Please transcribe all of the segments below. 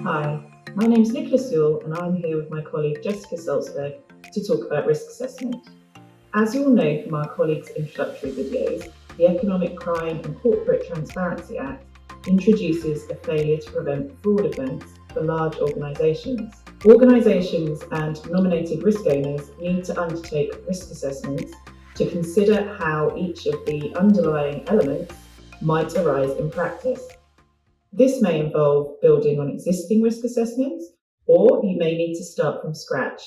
Hi, my name is Nicola Sewell and I'm here with my colleague Jessica Solsberg to talk about risk assessment. As you all know from our colleagues' introductory videos, the Economic Crime and Corporate Transparency Act introduces a failure to prevent fraud offence for large organisations. Organisations and nominated risk owners need to undertake risk assessments to consider how each of the underlying elements might arise in practice. This may involve building on existing risk assessments, or you may need to start from scratch.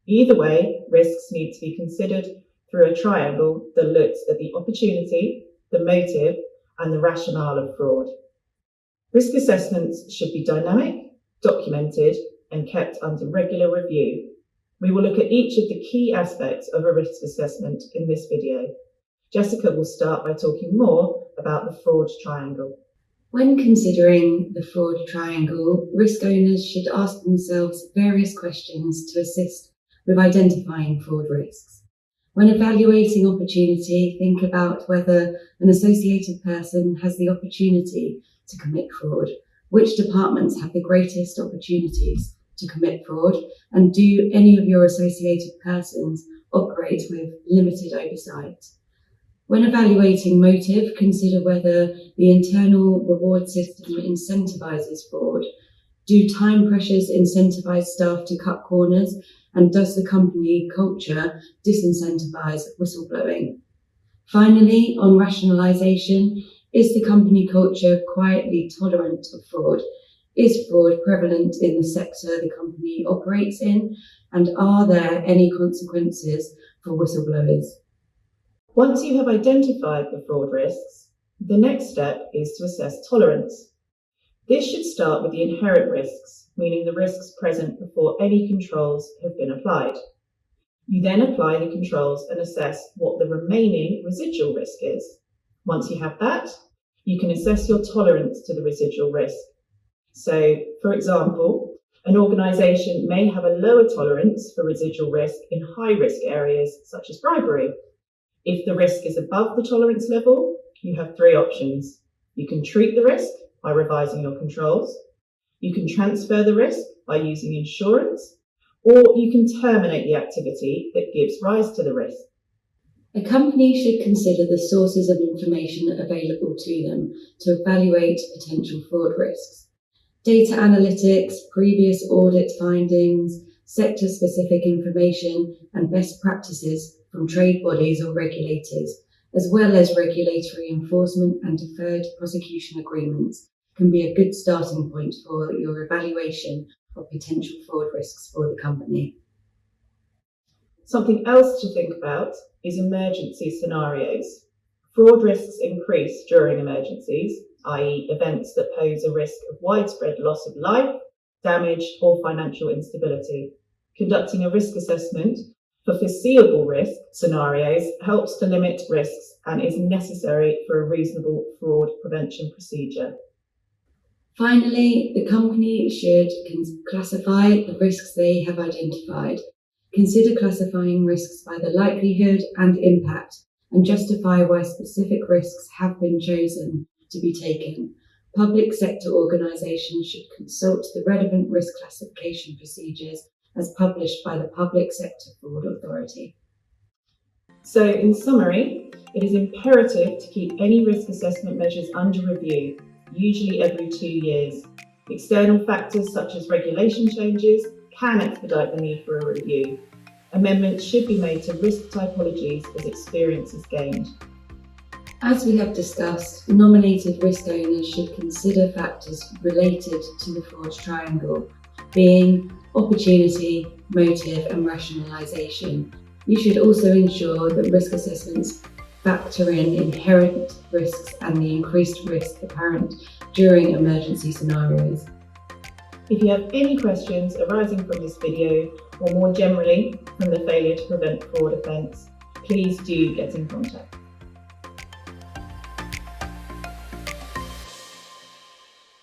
Either way, risks need to be considered through a triangle that looks at the opportunity, the motive, and the rationale of fraud. Risk assessments should be dynamic, documented, and kept under regular review. We will look at each of the key aspects of a risk assessment in this video. Jessica will start by talking more about the fraud triangle. When considering the fraud triangle, risk owners should ask themselves various questions to assist with identifying fraud risks. When evaluating opportunity, think about whether an associated person has the opportunity to commit fraud, which departments have the greatest opportunities to commit fraud, and do any of your associated persons operate with limited oversight. When evaluating motive, consider whether the internal reward system incentivises fraud. Do time pressures incentivise staff to cut corners? And does the company culture disincentivise whistleblowing? Finally, on rationalisation, is the company culture quietly tolerant of fraud? Is fraud prevalent in the sector the company operates in? And are there any consequences for whistleblowers? Once you have identified the fraud risks, the next step is to assess tolerance. This should start with the inherent risks, meaning the risks present before any controls have been applied. You then apply the controls and assess what the remaining residual risk is. Once you have that, you can assess your tolerance to the residual risk. So, for example, an organisation may have a lower tolerance for residual risk in high-risk areas such as bribery. If the risk is above the tolerance level, you have three options. You can treat the risk by revising your controls, you can transfer the risk by using insurance, or you can terminate the activity that gives rise to the risk. A company should consider the sources of information available to them to evaluate potential fraud risks. Data analytics, previous audit findings, sector-specific information, and best practices from trade bodies or regulators, as well as regulatory enforcement and deferred prosecution agreements, can be a good starting point for your evaluation of potential fraud risks for the company. Something else to think about is emergency scenarios. Fraud risks increase during emergencies, i.e. events that pose a risk of widespread loss of life, damage, or financial instability. Conducting a risk assessment for foreseeable risk scenarios helps to limit risks and is necessary for a reasonable fraud prevention procedure. Finally, the company should classify the risks they have identified. Consider classifying risks by the likelihood and impact, and justify why specific risks have been chosen to be taken. Public sector organisations should consult the relevant risk classification procedures as published by the Public Sector Fraud Authority. So, in summary, it is imperative to keep any risk assessment measures under review, usually every 2 years. External factors such as regulation changes can expedite the need for a review. Amendments should be made to risk typologies as experience is gained. As we have discussed, nominated risk owners should consider factors related to the fraud triangle, being opportunity, motive, and rationalisation. You should also ensure that risk assessments factor in inherent risks and the increased risk apparent during emergency scenarios. If you have any questions arising from this video, or more generally from the failure to prevent fraud offence, please do get in contact.